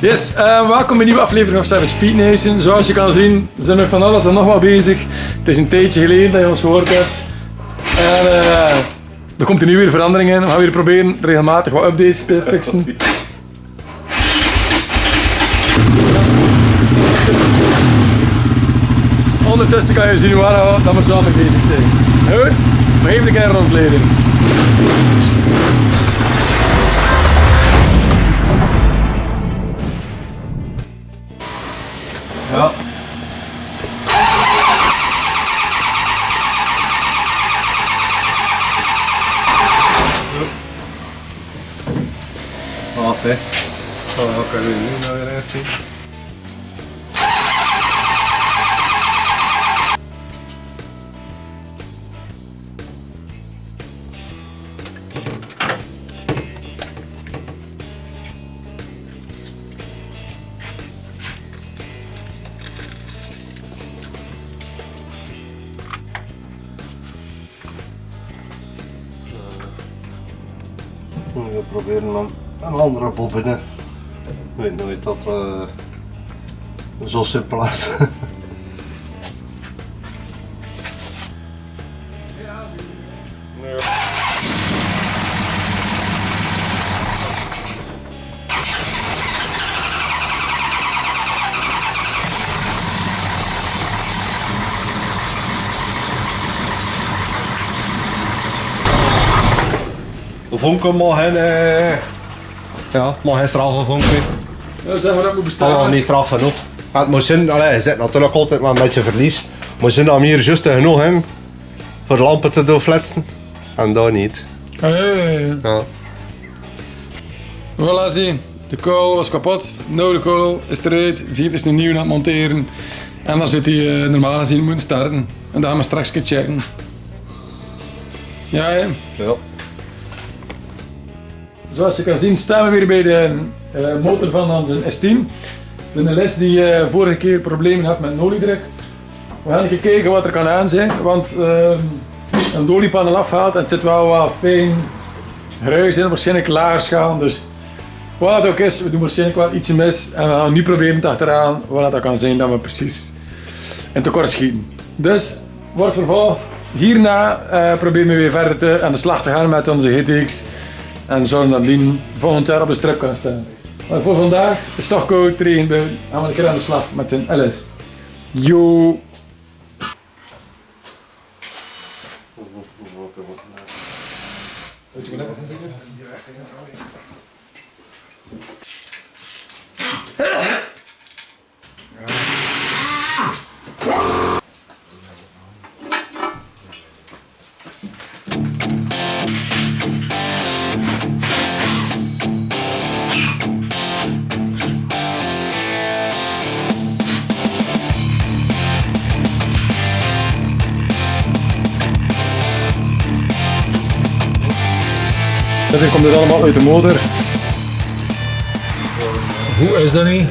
Yes, welkom bij een nieuwe aflevering van Savage Speed Nation. Zoals je kan zien zijn we van alles en nog wat bezig. Het is een tijdje geleden dat je ons gehoord hebt. En er komt er nu weer verandering in. We gaan weer proberen regelmatig wat updates te fixen. Ondertussen kan je zien waar dat we samen bezig zijn. Goed, maar even een kleine rondleiding. Ja. Af, hè. Wat kan je nu nou weer echt zien? We proberen een andere bobine. Ik weet nooit dat zo simpel is. De vonken mag mag straal gevonken. Ja, zeg maar dat moet bestaan. Oh, niet straf genoeg. Het moet zijn, je zit natuurlijk altijd maar een beetje verlies. Maar zijn dat we hier juist genoeg hebben voor de lampen te doorfletsen. En dat niet. Ja. Voilà, zie. De kool was kapot. Nou, de kool is eruit. Viert is een nieuw aan het monteren. En dan zit hij normaal gezien moeten starten. En dan gaan we straks checken. Ja, hè? Ja. Zoals je kan zien staan we weer bij de motor van onze S10. De LS die vorige keer problemen had met een oliedruk. We gaan even kijken wat er kan aan zijn, want een oliepanel afgehaald en het zit wel wat fijn gruis in, waarschijnlijk laarschaal. Dus wat het ook is, we doen waarschijnlijk wel iets mis en we gaan nu proberen het achteraan wat dat kan zijn dat we precies in tekort schieten. Dus wordt vervolgd. Hierna proberen we weer verder aan de slag te gaan met onze GTX. En zorgen dat die volgend jaar op de strip kan staan. Maar voor vandaag is het toch koud, het regent buiten. Gaan we een keer aan de slag met een LS. Yo! Dit komt het allemaal uit de motor. Hoe is dat niet?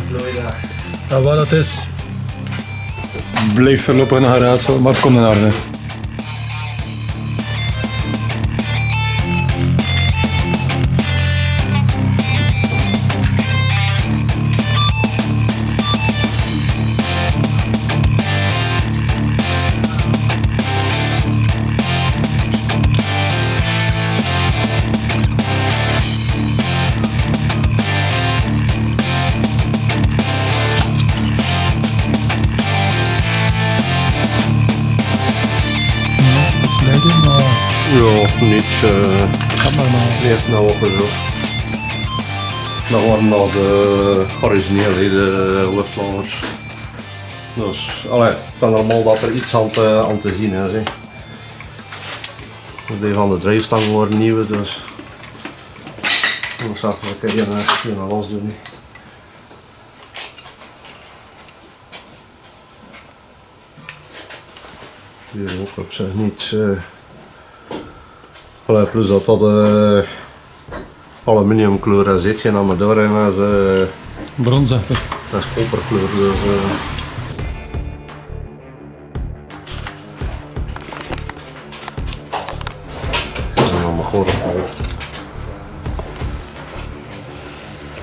En wat dat is, blijft voorlopig nog een raadsel, maar het komt in orde. Ja, niet eerst nou ook zo. Dat waren al de originele de hoofdlangers. Dus, het is allemaal dat er iets aan te zien is. Die van de drijfstang worden nieuwe, dus. Dan zag ik hier naar los doen. Hier ook op zich niets. Plus dat aluminium kleur zit je maar door en dat is Bronzachtig. dat is koperkleur.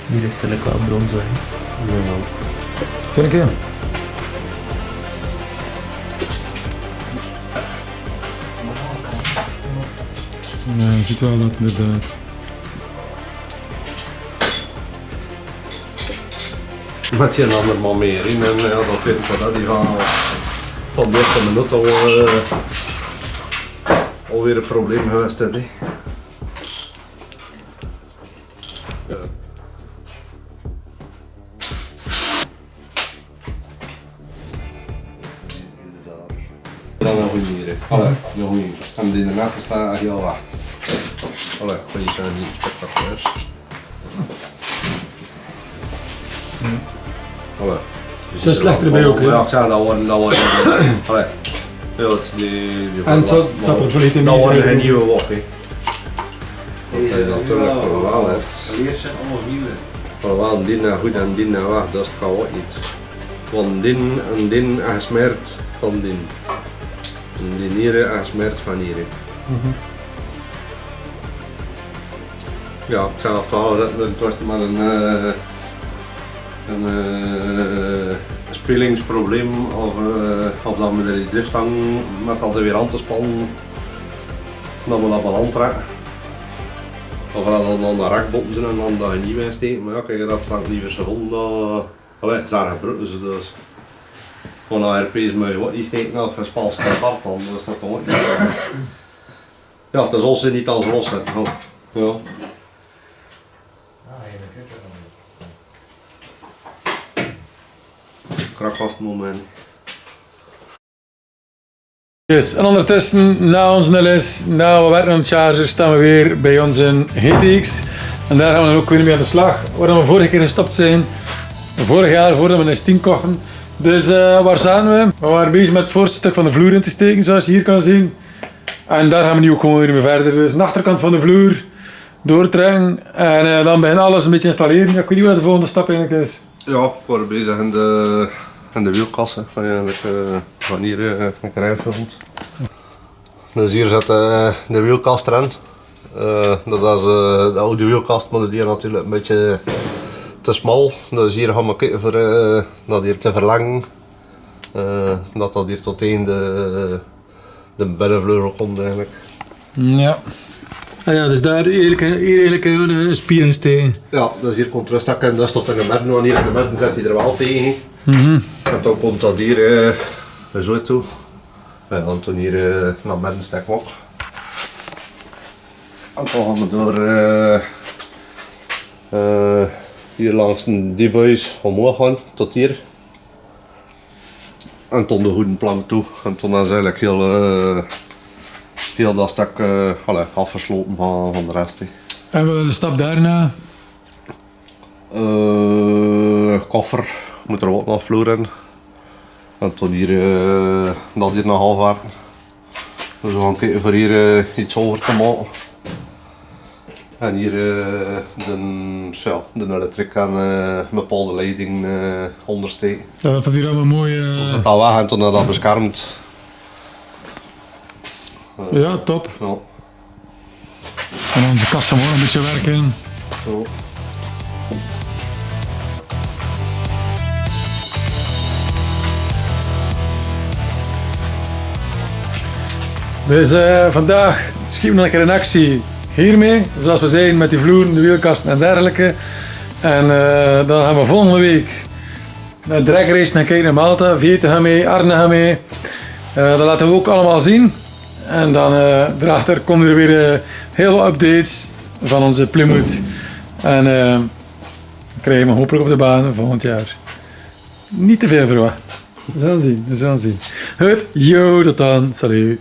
Dus, Hier is het wel brons, hè. Toen een keer. Ja, je ziet wel dat inderdaad. Met die ander man meer in en ja, dat weet ik wel dat die van de eerste minuut alweer een probleem geweest is. Ja. Dan een goede hier. Allee, een goede. En die daarna staat echt heel laag. Allee, goeie zijn niet spectaculairs. Allee. Zo slechter bij ook, hè? Ja, ik zeg dat worden. Allee. Ja, die En het zat er volledig in. dat wordt geen nieuwe wok, hè. Want hij natuurlijk wel heeft. Eerst zijn allemaal nieuwe. Maar wel die naar goed en die naar weg, dat kan ook niet. Van din en din en gesmeerd van din. En die nieren en gesmeerd van nieren. Ja, ik zou het wel zetten, het was maar een spelingsprobleem of dat we die driftstang met al de weer aan te spannen, dat we dat wel aantrekken. Of dat dan aan de rakbotten zijn en dan dat je niet wegsteken, maar ja, kijk, dat hangt liever gevonden. Allee, het is daar gebroken, dus van ARP's moet je wat niet steken of een Spaans hard, dan is dat toch ook niet. Ja, het is ons niet als los zetten. Ja. Krachtvast moment. Yes, en ondertussen, na onze les, na we werken aan de charger, staan we weer bij onze GTX. En daar gaan we dan ook weer mee aan de slag, waar we vorige keer gestopt zijn. Vorig jaar, voordat we een S10 kochten. Dus waar zijn we? We waren bezig met het voorste stuk van de vloer in te steken, zoals je hier kan zien. En daar gaan we nu ook gewoon weer mee verder. Dus de achterkant van de vloer doortrekken. En dan beginnen alles een beetje installeren. Ja, ik weet niet wat de volgende stap eigenlijk is. Ja, ik word bezig in de wielkassen. Van hier een rijfveld. Dus hier zit de wielkast erin. Dat is de oude wielkast, maar die is natuurlijk een beetje te smal. Dus hier gaan we kijken voor dat hier te verlengen. Dat hier tot één de binnenvleugel komt eigenlijk. Ja. Ah ja, dus daar hier eigenlijk een spier in steken. Ja, dus hier komt rustig en dus tot in de midden, want hier in de midden zet hij er wel tegen. En dan komt dat hier zo toe. En dan hier naar midden steken ook. En dan gaan we door hier langs die buis omhoog gaan, tot hier. En tot de goede plank toe. En toen is eigenlijk heel dat stuk afgesloten van de rest. En wat is de stap daarna? Koffer moet er ook nog vloer in. En tot hier, dat hier nog half werken. Dus we gaan kijken voor hier iets over te maken. En hier de elektriek en bepaalde leiding ondersteken. Ja, dat hier allemaal mooi. Toen zit dat weg en toen is dat beschermd. Ja, top. Ja. En onze kasten gewoon een beetje werken. Zo. Dus vandaag schieten we een keer in actie hiermee. Zoals we zeiden met die vloeren, de wielkasten en dergelijke. En dan gaan we volgende week naar de drag race naar kijken naar Malta. Vieten gaan mee, Arne gaan mee. Dat laten we ook allemaal zien. En dan daarachter komen er weer heel wat updates van onze Plymouth. En dan krijgen we hopelijk op de baan volgend jaar. Niet te veel verwacht. We zullen zien, we zullen zien. Goed, yo, tot dan. Salut.